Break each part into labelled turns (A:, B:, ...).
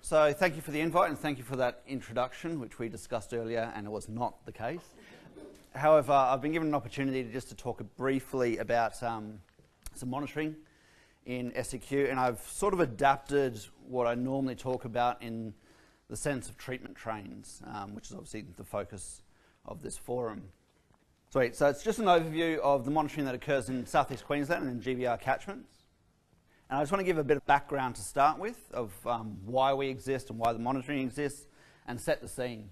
A: So thank you for the invite and thank you for that introduction, which we discussed earlier, and it was not the case. However, I've been given an opportunity to talk briefly about some monitoring in SEQ, and I've sort of adapted what I normally talk about in the sense of treatment trains, which is obviously the focus of this forum. So it's just an overview of the monitoring that occurs in southeast Queensland and in GBR catchments. And I just want to give a bit of background to start with of why we exist and why the monitoring exists, and set the scene.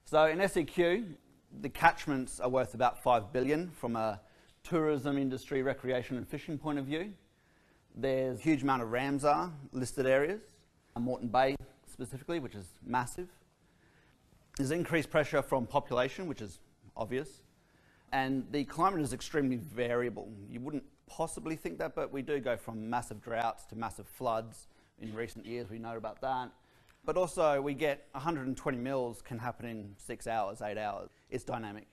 A: So in SEQ, the catchments are worth about $5 billion from a tourism industry, recreation and fishing point of view. There's a huge amount of Ramsar listed areas, Moreton Bay specifically, which is massive. There's increased pressure from population, which is obvious. And the climate is extremely variable. You wouldn't possibly think that, but we do go from massive droughts to massive floods in recent years. We know about that. But also we get 120 mils can happen in 6 hours, 8 hours. It's dynamic.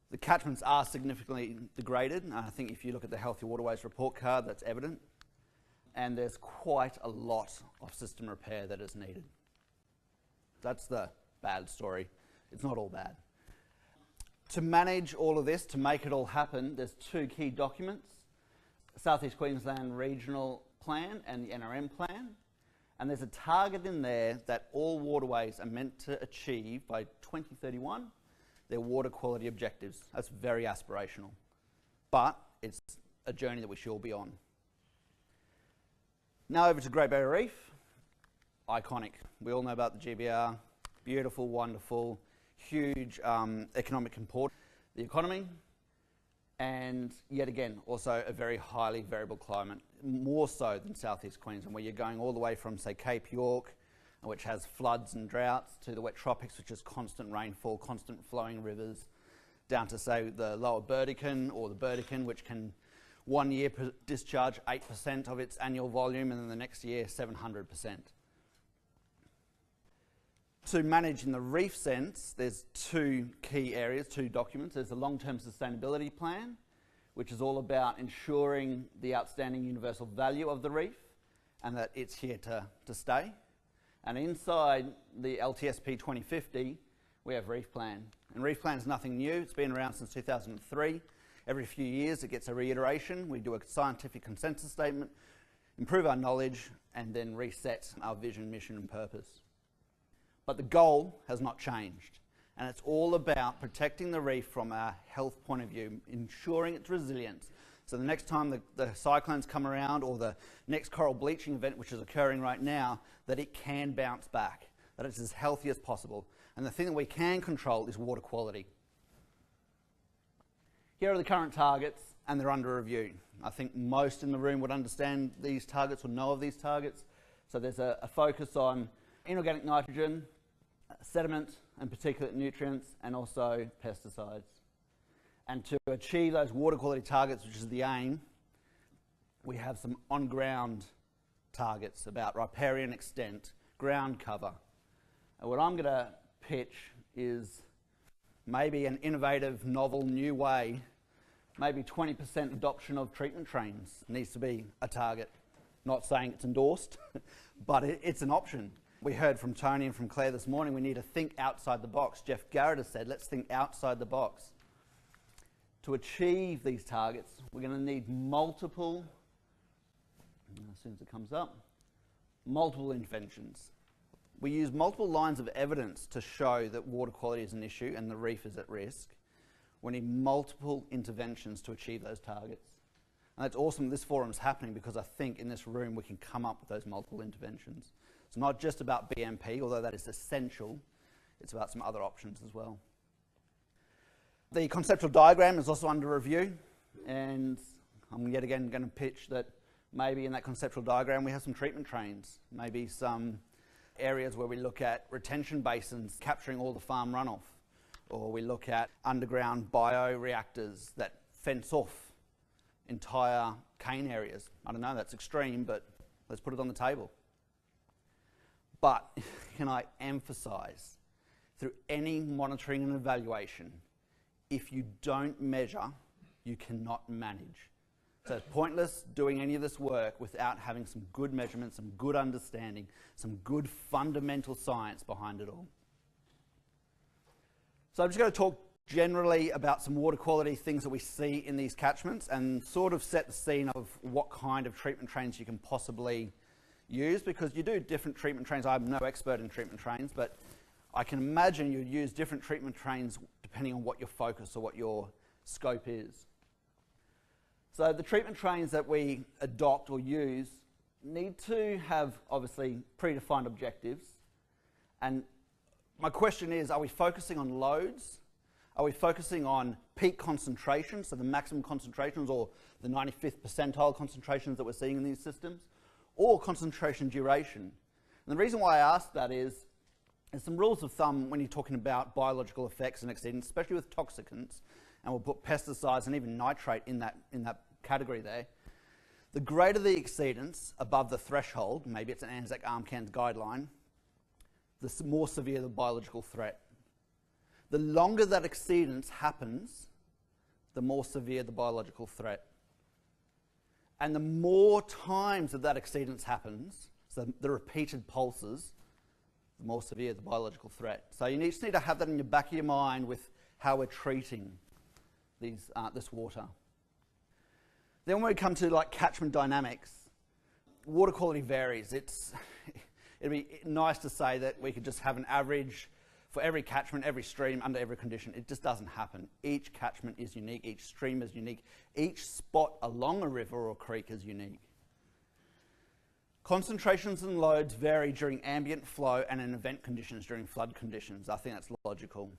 A: The catchments are significantly degraded. I think if you look at the Healthy Waterways report card, that's evident. And there's quite a lot of system repair that is needed. That's the bad story. It's not all bad. To manage all of this, to make it all happen, there's two key documents, Southeast Queensland Regional Plan and the NRM Plan. And there's a target in there that all waterways are meant to achieve by 2031, their water quality objectives. That's very aspirational, but it's a journey that we should all be on. Now over to Great Barrier Reef, iconic. We all know about the GBR, beautiful, wonderful, huge economic import, the economy, and yet again, also a very highly variable climate, more so than southeast Queensland, where you're going all the way from, say, Cape York, which has floods and droughts, to the wet tropics, which is constant rainfall, constant flowing rivers, down to, say, the lower Burdekin or the Burdekin, which can 1 year discharge 8% of its annual volume, and then the next year 700%. To manage in the reef sense, there's two key areas, two documents. There's a long-term sustainability plan, which is all about ensuring the outstanding universal value of the reef and that it's here to stay. And inside the LTSP 2050, we have Reef Plan. And Reef Plan is nothing new. It's been around since 2003. Every few years it gets a reiteration. We do a scientific consensus statement, improve our knowledge, and then reset our vision, mission and purpose. But the goal has not changed, and it's all about protecting the reef from a health point of view, ensuring its resilience. So the next time the cyclones come around, or the next coral bleaching event, which is occurring right now, that it can bounce back, that it's as healthy as possible. And the thing that we can control is water quality. Here are the current targets, and they're under review. I think most in the room would understand these targets or know of these targets. So there's a focus on inorganic nitrogen, sediment and particulate nutrients, and also pesticides. And to achieve those water quality targets, which is the aim, we have some on-ground targets about riparian extent, ground cover. And what I'm going to pitch is maybe an innovative, novel, new way, maybe 20% adoption of treatment trains needs to be a target. Not saying it's endorsed, but it's an option. We heard from Tony and from Claire this morning, we need to think outside the box. Jeff Garrett has said, let's think outside the box. To achieve these targets, we're going to need multiple, as soon as it comes up, multiple interventions. We use multiple lines of evidence to show that water quality is an issue and the reef is at risk. We need multiple interventions to achieve those targets. And it's awesome this forum is happening, because I think in this room we can come up with those multiple interventions. It's not just about BMP, although that is essential. It's about some other options as well. The conceptual diagram is also under review, and I'm yet again going to pitch that maybe in that conceptual diagram we have some treatment trains, maybe some areas where we look at retention basins capturing all the farm runoff, or we look at underground bioreactors that fence off entire cane areas. I don't know, that's extreme, but let's put it on the table. But can I emphasise, through any monitoring and evaluation, if you don't measure, you cannot manage. So it's pointless doing any of this work without having some good measurements, some good understanding, some good fundamental science behind it all. So I'm just going to talk generally about some water quality things that we see in these catchments and sort of set the scene of what kind of treatment trains you can possibly use, because you do different treatment trains. I'm no expert in treatment trains, but I can imagine you'd use different treatment trains depending on what your focus or what your scope is. So the treatment trains that we adopt or use need to have obviously predefined objectives. And my question is, are we focusing on loads? Are we focusing on peak concentrations, so the maximum concentrations or the 95th percentile concentrations that we're seeing in these systems, or concentration duration? And the reason why I ask that is there's some rules of thumb when you're talking about biological effects and exceedance, especially with toxicants, and we'll put pesticides and even nitrate in that category there. The greater the exceedance above the threshold, maybe it's an ANZAC ARMCAN's guideline, the more severe the biological threat. The longer that exceedance happens, the more severe the biological threat. And the more times that exceedance happens, so the repeated pulses, the more severe the biological threat. So you just need to have that in the back of your mind with how we're treating this water. Then when we come to like catchment dynamics, water quality varies. It'd be nice to say that we could just have an average for every catchment, every stream, under every condition. It just doesn't happen. Each catchment is unique, each stream is unique, each spot along a river or creek is unique. Concentrations and loads vary during ambient flow and in event conditions during flood conditions. I think that's logical.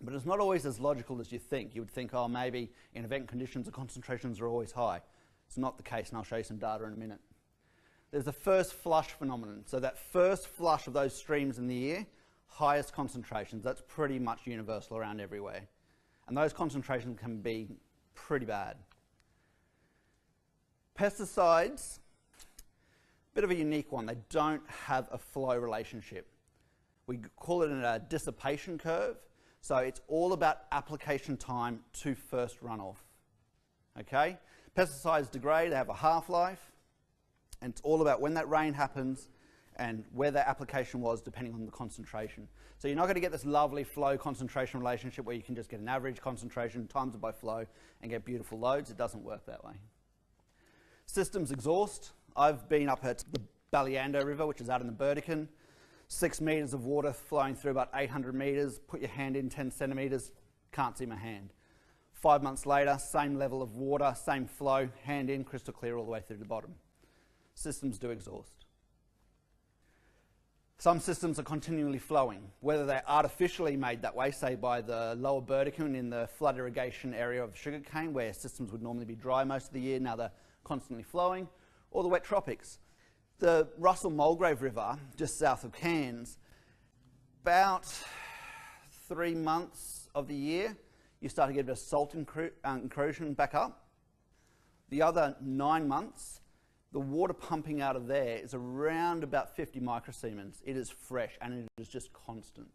A: But it's not always as logical as you think. You would think, oh, maybe in event conditions the concentrations are always high. It's not the case, and I'll show you some data in a minute. There's the first flush phenomenon. So that first flush of those streams in the year, highest concentrations, that's pretty much universal around everywhere. And those concentrations can be pretty bad. Pesticides, bit of a unique one. They don't have a flow relationship. We call it a dissipation curve. So it's all about application time to first runoff. Okay? Pesticides degrade, they have a half-life, and it's all about when that rain happens and where that application was depending on the concentration. So you're not going to get this lovely flow concentration relationship where you can just get an average concentration times it by flow and get beautiful loads. It doesn't work that way. Systems exhaust. I've been up at the Ballyando River, which is out in the Burdekin. 6 metres of water flowing through about 800 metres. Put your hand in 10 centimetres, can't see my hand. 5 months later, same level of water, same flow, hand in, crystal clear all the way through to the bottom. Systems do exhaust. Some systems are continually flowing, whether they're artificially made that way, say by the lower Burdekin in the flood irrigation area of sugarcane, where systems would normally be dry most of the year, now they're constantly flowing, or the wet tropics. The Russell-Mulgrave River, just south of Cairns, about 3 months of the year, you start to get a bit of salt incursion back up. The other 9 months, the water pumping out of there is around about 50 microsiemens. It is fresh and it is just constant.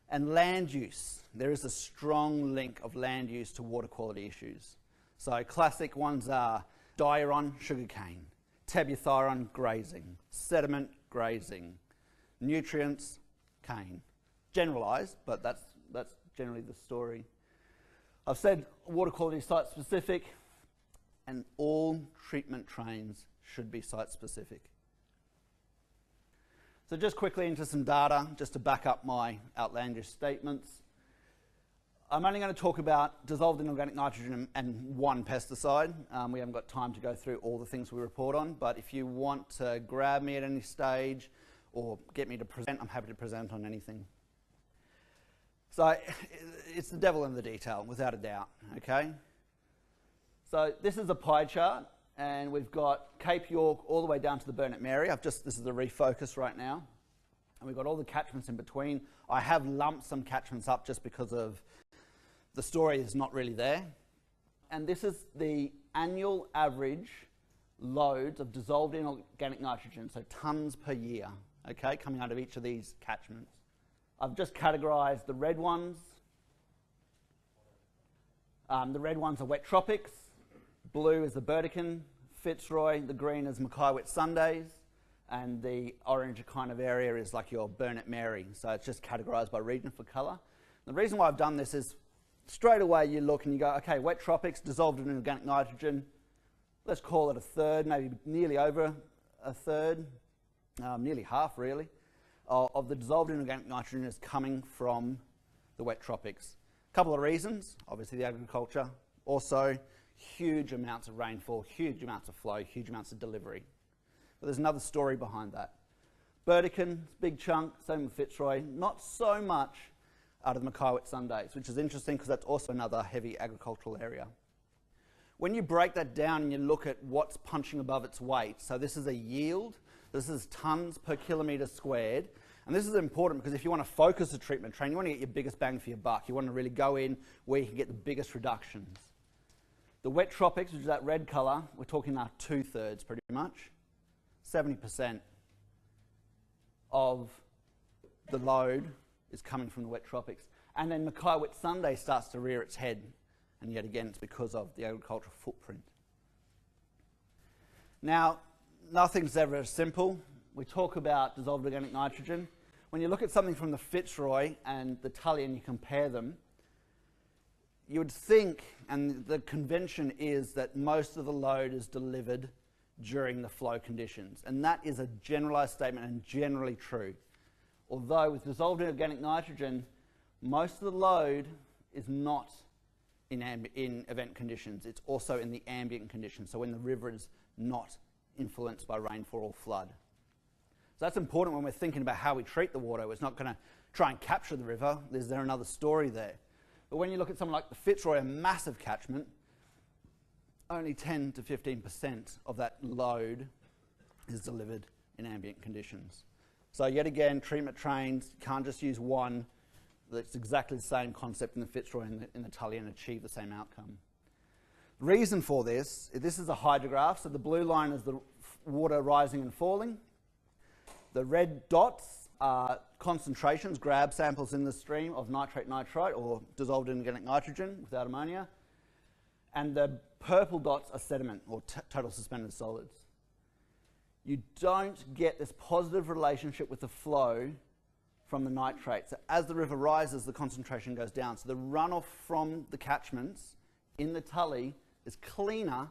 A: And land use. There is a strong link of land use to water quality issues. So classic ones are diuron, sugarcane, tebuthyron, grazing, sediment, grazing, nutrients, cane. Generalised, but that's generally the story. I've said water quality is site specific, and all treatment trains should be site specific. So just quickly into some data, just to back up my outlandish statements. I'm only going to talk about dissolved inorganic nitrogen and one pesticide. We haven't got time to go through all the things we report on, but if you want to grab me at any stage or get me to present, I'm happy to present on anything. So it's the devil in the detail, without a doubt, okay? So this is a pie chart, and we've got Cape York all the way down to the Burnett Mary. This is the Reef focus right now. And we've got all the catchments in between. I have lumped some catchments up just because of the story is not really there. And this is the annual average loads of dissolved inorganic nitrogen, so tonnes per year, okay, coming out of each of these catchments. I've just categorised the red ones. The red ones are wet tropics. Blue is the Burdekin, Fitzroy, the green is Mackay Sundays, and the orange kind of area is like your Burnett Mary. So it's just categorised by region for colour. The reason why I've done this is straight away you look and you go, okay, wet tropics, dissolved in organic nitrogen, let's call it a third, maybe nearly over a third, nearly half really, of the dissolved in organic nitrogen is coming from the wet tropics. A couple of reasons, obviously the agriculture, also huge amounts of rainfall, huge amounts of flow, huge amounts of delivery. But there's another story behind that. Burdekin, big chunk, same with Fitzroy, not so much out of the Mackay Sundays, which is interesting because that's also another heavy agricultural area. When you break that down and you look at what's punching above its weight, so this is a yield, this is tonnes per kilometre squared, and this is important because if you want to focus a treatment train, you want to get your biggest bang for your buck. You want to really go in where you can get the biggest reductions. The wet tropics, which is that red colour, we're talking now 2/3 pretty much. 70% of the load is coming from the wet tropics. And then Mackay Sunday starts to rear its head. And yet again, it's because of the agricultural footprint. Now, nothing's ever as simple. We talk about dissolved organic nitrogen. When you look at something from the Fitzroy and the Tully and you compare them, you would think, and the convention is that most of the load is delivered during the flow conditions. And that is a generalised statement and generally true. Although with dissolved organic nitrogen, most of the load is not in event conditions. It's also in the ambient conditions, so when the river is not influenced by rainfall or flood. So that's important when we're thinking about how we treat the water. It's not going to try and capture the river. Is there another story there? But when you look at something like the Fitzroy, a massive catchment, only 10 to 15% of that load is delivered in ambient conditions. So yet again, treatment trains, you can't just use one. That's exactly the same concept in the Fitzroy and in the Tully and achieve the same outcome. The reason for this is a hydrograph. So the blue line is the water rising and falling. The red dots are concentrations, grab samples in the stream of nitrate, nitrite, or dissolved in organic nitrogen without ammonia. And the purple dots are sediment, or total suspended solids. You don't get this positive relationship with the flow from the nitrate. So as the river rises, the concentration goes down. So the runoff from the catchments in the Tully is cleaner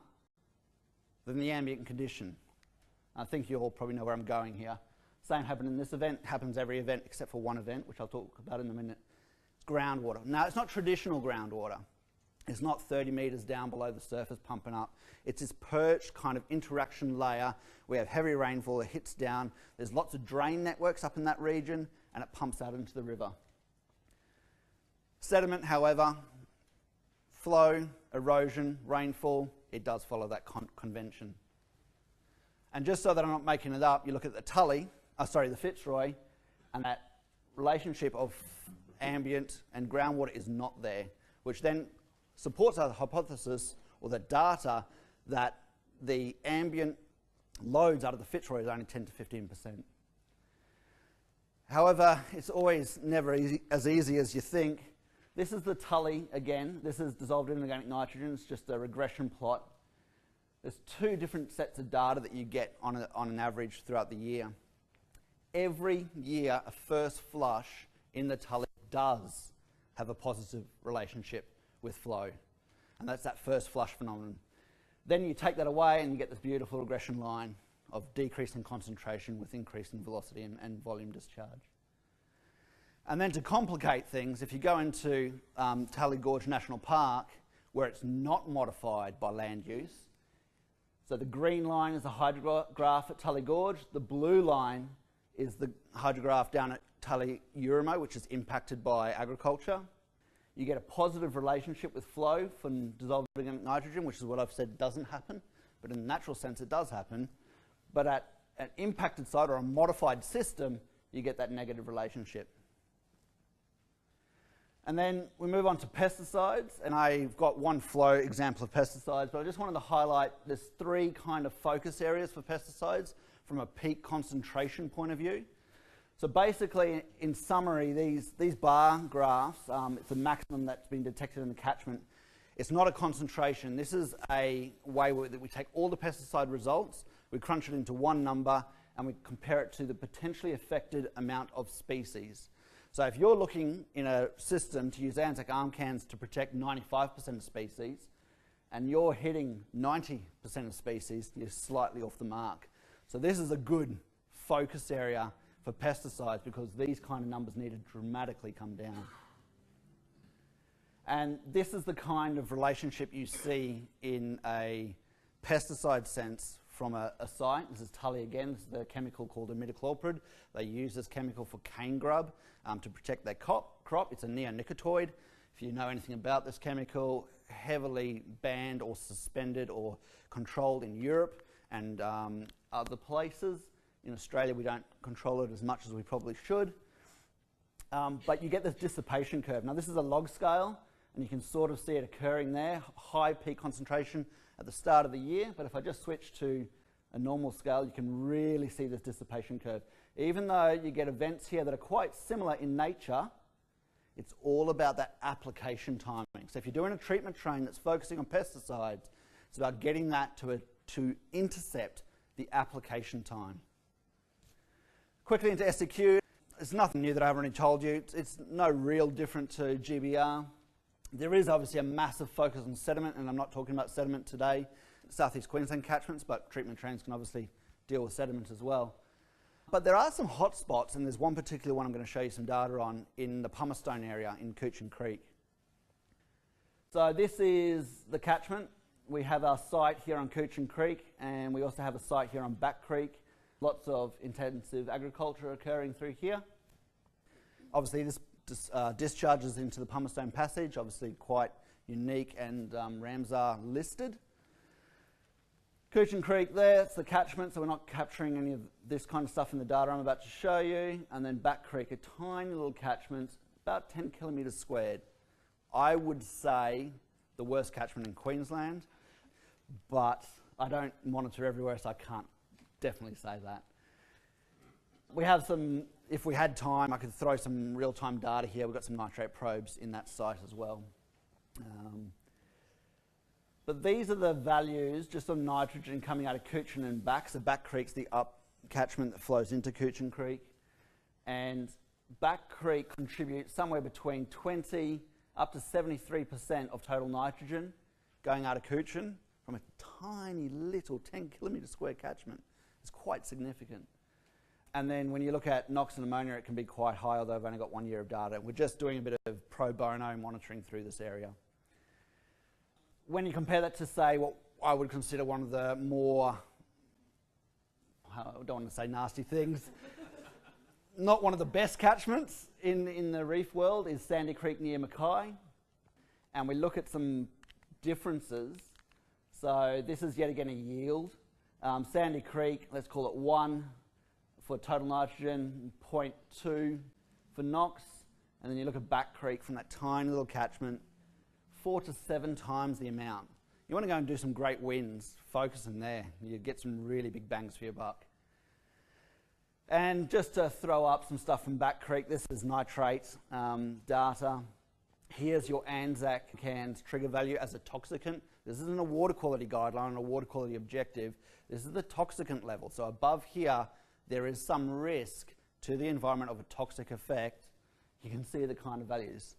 A: than the ambient condition. I think you all probably know where I'm going here. Same happened in this event, happens every event except for one event, which I'll talk about in a minute. It's groundwater. Now, it's not traditional groundwater. It's not 30 metres down below the surface pumping up. It's this perched kind of interaction layer. We have heavy rainfall, it hits down. There's lots of drain networks up in that region, and it pumps out into the river. Sediment, however, flow, erosion, rainfall, it does follow that convention. And just so that I'm not making it up, you look at the Fitzroy, and that relationship of ambient and groundwater is not there, which then supports our hypothesis, or the data, that the ambient loads out of the Fitzroy is only 10 to 15%. However, it's always never as easy as you think. This is the Tully again. This is dissolved in organic nitrogen. It's just a regression plot. There's two different sets of data that you get on an average throughout the year. Every year, a first flush in the Tully does have a positive relationship with flow. And that's that first flush phenomenon. Then you take that away and you get this beautiful regression line of decreasing concentration with increasing velocity and volume discharge. And then to complicate things, if you go into Tully Gorge National Park, where it's not modified by land use, so the green line is the hydrograph at Tully Gorge, the blue line is the hydrograph down at Tully Urimo, which is impacted by agriculture. You get a positive relationship with flow from dissolved organic nitrogen, which is what I've said doesn't happen, but in the natural sense it does happen. But at an impacted site or a modified system, you get that negative relationship. And then we move on to pesticides, and I've got one flow example of pesticides, but I just wanted to highlight there's three kind of focus areas for pesticides from a peak concentration point of view. So basically, in summary, these bar graphs, it's the maximum that's been detected in the catchment. It's not a concentration. This is a way that we take all the pesticide results, we crunch it into one number, and we compare it to the potentially affected amount of species. So if you're looking in a system to use Anzac arm cans to protect 95% of species, and you're hitting 90% of species, you're slightly off the mark. So this is a good focus area for pesticides because these kind of numbers need to dramatically come down. And this is the kind of relationship you see in a pesticide sense from a site. This is Tully again. This is the chemical called imidacloprid. They use this chemical for cane grub to protect their crop. It's a neonicotinoid. If you know anything about this chemical, heavily banned or suspended or controlled in Europe and other places. In Australia, we don't control it as much as we probably should. But you get this dissipation curve. Now, this is a log scale, and you can sort of see it occurring there. High peak concentration at the start of the year. But if I just switch to a normal scale, you can really see this dissipation curve. Even though you get events here that are quite similar in nature, it's all about that application timing. So if you're doing a treatment train that's focusing on pesticides, it's about getting that to intercept the application time. Quickly into SEQ. It's nothing new that I haven't already told you. It's no real different to GBR. There is obviously a massive focus on sediment, and I'm not talking about sediment today, southeast Queensland catchments, but treatment trains can obviously deal with sediment as well. But there are some hot spots, and there's one particular one I'm going to show you some data on in the Pumice-Stone area in Coochin Creek. So this is the catchment. We have our site here on Coochin Creek, and we also have a site here on Back Creek. Lots of intensive agriculture occurring through here. Obviously this discharges into the Pumice-Stone Passage, obviously quite unique, and Ramsar listed. Coochin Creek there, it's the catchment, so we're not capturing any of this kind of stuff in the data I'm about to show you. And then Back Creek, a tiny little catchment, about 10 kilometres squared. I would say the worst catchment in Queensland, but I don't monitor everywhere, so I can't definitely say that. We have some, if we had time, I could throw some real-time data here. We've got some nitrate probes in that site as well. But these are the values just on nitrogen coming out of Coochin and Back. So Back Creek's the up catchment that flows into Coochin Creek. And Back Creek contributes somewhere between 20 up to 73% of total nitrogen going out of Coochin from a tiny little 10 kilometre square catchment. It's quite significant. And then when you look at NOx and ammonia, it can be quite high, although I've only got 1 year of data. We're just doing a bit of pro bono monitoring through this area. When you compare that to, say, what I would consider one of the more, I don't want to say nasty things, not one of the best catchments in the reef world is Sandy Creek near Mackay. And we look at some differences. So this is yet again a yield. Sandy Creek, let's call it 1 for total nitrogen, 0.2 for NOx. And then you look at Back Creek from that tiny little catchment, 4 to 7 times the amount. You want to go and do some great wins, focus in there. You get some really big bangs for your buck. And just to throw up some stuff from Back Creek, this is nitrate data. Here's your Anzac cans trigger value as a toxicant. This isn't a water quality guideline or a water quality objective. This is the toxicant level. So above here, there is some risk to the environment of a toxic effect. You can see the kind of values.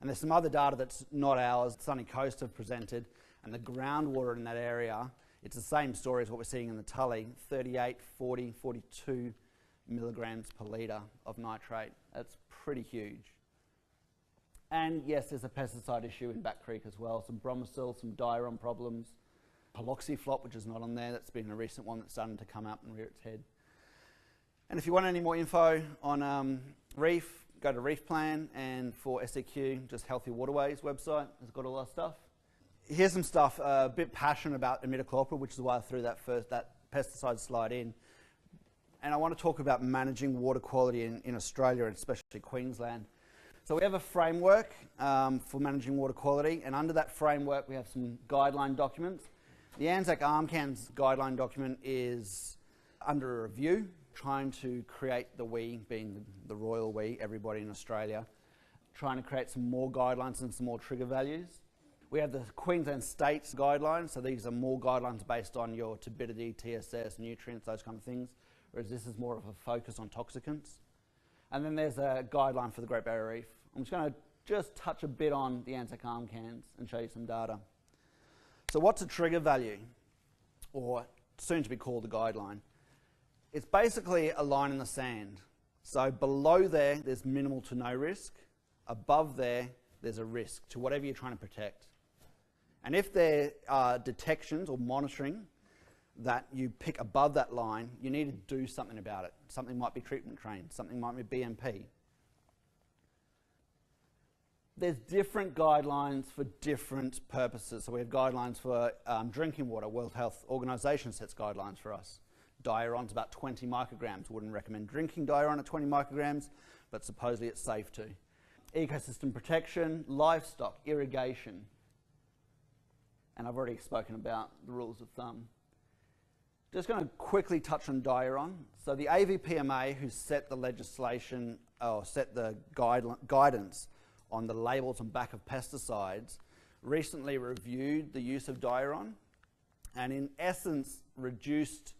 A: And there's some other data that's not ours. Sunny Coast have presented, and the groundwater in that area, it's the same story as what we're seeing in the Tully, 38, 40, 42 milligrams per litre of nitrate. That's pretty huge. And yes, there's a pesticide issue in Back Creek as well, some bromacil, some diuron problems, haloxyflop, which is not on there. That's been a recent one that's starting to come up and rear its head. And if you want any more info on Reef, go to Reef Plan, and for SEQ, just Healthy Waterways website has got all our stuff. Here's some stuff, a bit passionate about imidacloprid, which is why I threw that pesticide slide in. And I want to talk about managing water quality in Australia, and especially Queensland. So we have a framework for managing water quality, and under that framework we have some guideline documents. The Anzac Arm Cans guideline document is under a review, trying to create the we, being the royal we, everybody in Australia, trying to create some more guidelines and some more trigger values. We have the Queensland State's guidelines, so these are more guidelines based on your turbidity, TSS, nutrients, those kind of things, whereas this is more of a focus on toxicants. And then there's a guideline for the Great Barrier Reef. I'm just going to touch a bit on the Anzac arm cans and show you some data. So what's a trigger value, or soon to be called a guideline? It's basically a line in the sand. So below there, there's minimal to no risk. Above there, there's a risk to whatever you're trying to protect. And if there are detections or monitoring that you pick above that line, you need to do something about it. Something might be treatment trained, something might be BMP. There's different guidelines for different purposes. So we have guidelines for drinking water. World Health Organization sets guidelines for us. Diuron's about 20 micrograms. Wouldn't recommend drinking Diuron at 20 micrograms, but supposedly it's safe to. Ecosystem protection, livestock, irrigation. And I've already spoken about the rules of thumb. Just going to quickly touch on Diuron. So the AVPMA, who set the legislation, or set the guidance on the labels on back of pesticides, recently reviewed the use of Diuron and in essence reduced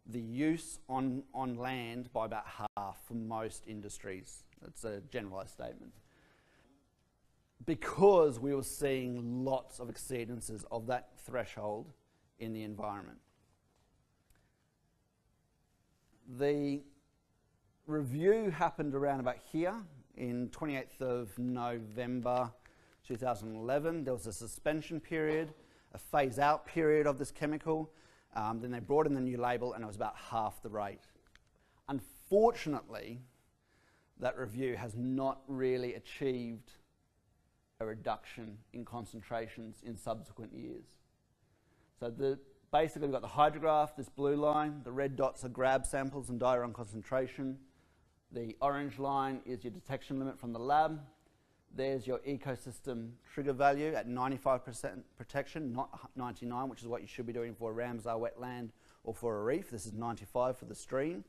A: the use on land by about half for most industries. That's a generalised statement. Because we were seeing lots of exceedances of that threshold in the environment. The review happened around about here in 28th of November 2011. There was a suspension period, a phase-out period of this chemical. Then they brought in the new label and it was about half the rate. Unfortunately, that review has not really achieved a reduction in concentrations in subsequent years. So basically we've got the hydrograph, this blue line, the red dots are grab samples and Diuron concentration. The orange line is your detection limit from the lab. There's your ecosystem trigger value at 95% protection, not 99, which is what you should be doing for a Ramsar wetland or for a reef. This is 95 for the stream.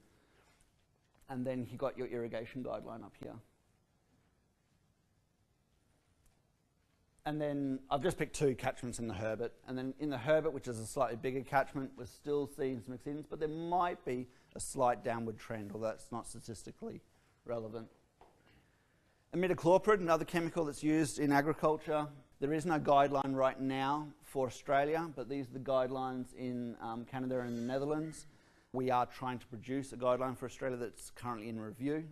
A: And then you've got your irrigation guideline up here. And then I've just picked two catchments in the Herbert. And then in the Herbert, which is a slightly bigger catchment, we're still seeing some exceedance, but there might be a slight downward trend, although that's not statistically relevant. Imidacloprid, another chemical that's used in agriculture. There is no guideline right now for Australia, but these are the guidelines in Canada and the Netherlands. We are trying to produce a guideline for Australia that's currently in review.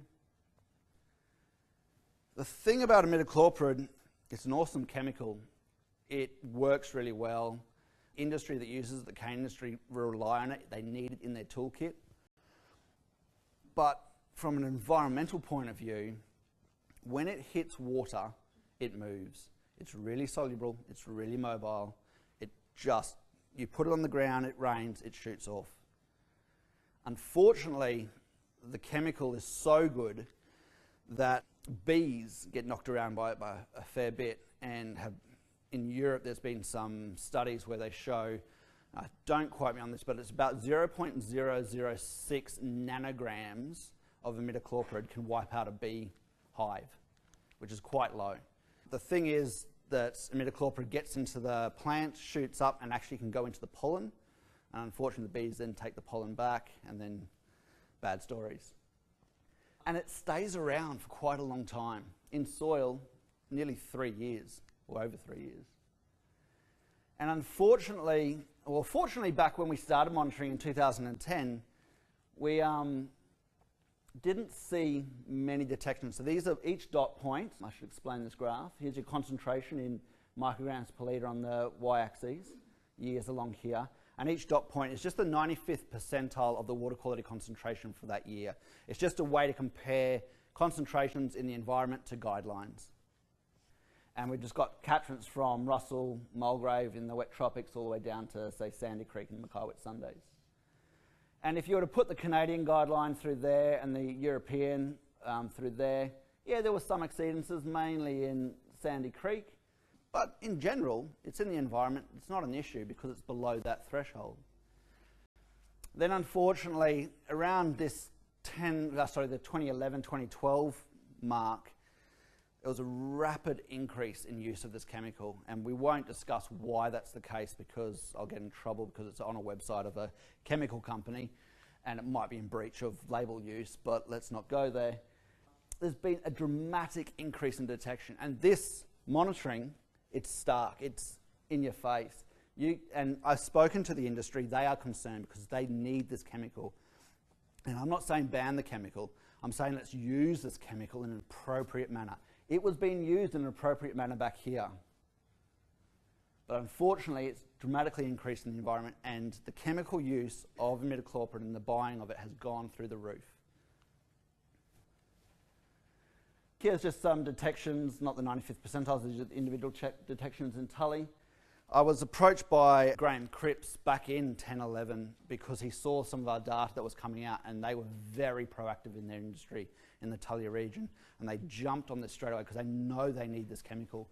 A: The thing about imidacloprid, it's an awesome chemical. It works really well. Industry that uses it, the cane industry, rely on it. They need it in their toolkit. But from an environmental point of view, when it hits water, it moves. It's really soluble, it's really mobile. You put it on the ground, it rains, it shoots off. Unfortunately, the chemical is so good that bees get knocked around by it by a fair bit, and in Europe there's been some studies where they show, don't quote me on this, but it's about 0.006 nanograms of imidacloprid can wipe out a bee hive, which is quite low. The thing is that imidacloprid gets into the plant, shoots up, and actually can go into the pollen. And unfortunately, the bees then take the pollen back, and then bad stories. And it stays around for quite a long time. In soil, nearly 3 years, or over 3 years. And unfortunately, or fortunately, back when we started monitoring in 2010, we didn't see many detections. So these are each dot point. I should explain this graph. Here's your concentration in micrograms per litre on the y-axis, years along here. And each dot point is just the 95th percentile of the water quality concentration for that year. It's just a way to compare concentrations in the environment to guidelines. And we've just got catchments from Russell, Mulgrave in the wet tropics all the way down to, say, Sandy Creek and Mackay Wet Sundays. And if you were to put the Canadian guideline through there and the European through there, yeah, there were some exceedances, mainly in Sandy Creek. But in general, it's in the environment. It's not an issue because it's below that threshold. Then unfortunately, around this the 2011-2012 mark, There was a rapid increase in use of this chemical, and we won't discuss why that's the case because I'll get in trouble because it's on a website of a chemical company and it might be in breach of label use, but let's not go there. There's been a dramatic increase in detection, and this monitoring, it's stark, it's in your face. And I've spoken to the industry, they are concerned because they need this chemical. And I'm not saying ban the chemical, I'm saying let's use this chemical in an appropriate manner. It was being used in an appropriate manner back here. But unfortunately, it's dramatically increased in the environment, and the chemical use of imidacloprid and the buying of it has gone through the roof. Here's just some detections, not the 95th percentiles, these are the individual detections in Tully. I was approached by Graham Cripps back in 10-11 because he saw some of our data that was coming out, and they were very proactive in their industry in the Tully region, and they jumped on this straight away because they know they need this chemical.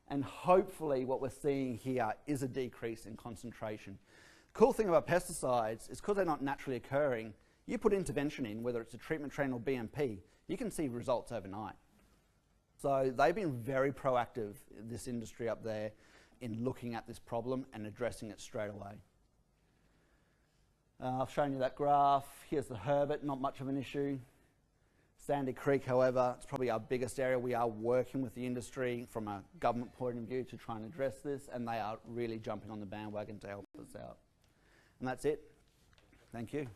A: And hopefully what we're seeing here is a decrease in concentration. The cool thing about pesticides is because they're not naturally occurring, you put intervention in, whether it's a treatment train or BMP, you can see results overnight. So they've been very proactive, this industry up there, in looking at this problem and addressing it straight away. I've shown you that graph. Here's the Herbert, not much of an issue. Sandy Creek, however, it's probably our biggest area. We are working with the industry from a government point of view to try and address this, and they are really jumping on the bandwagon to help us out. And that's it. Thank you.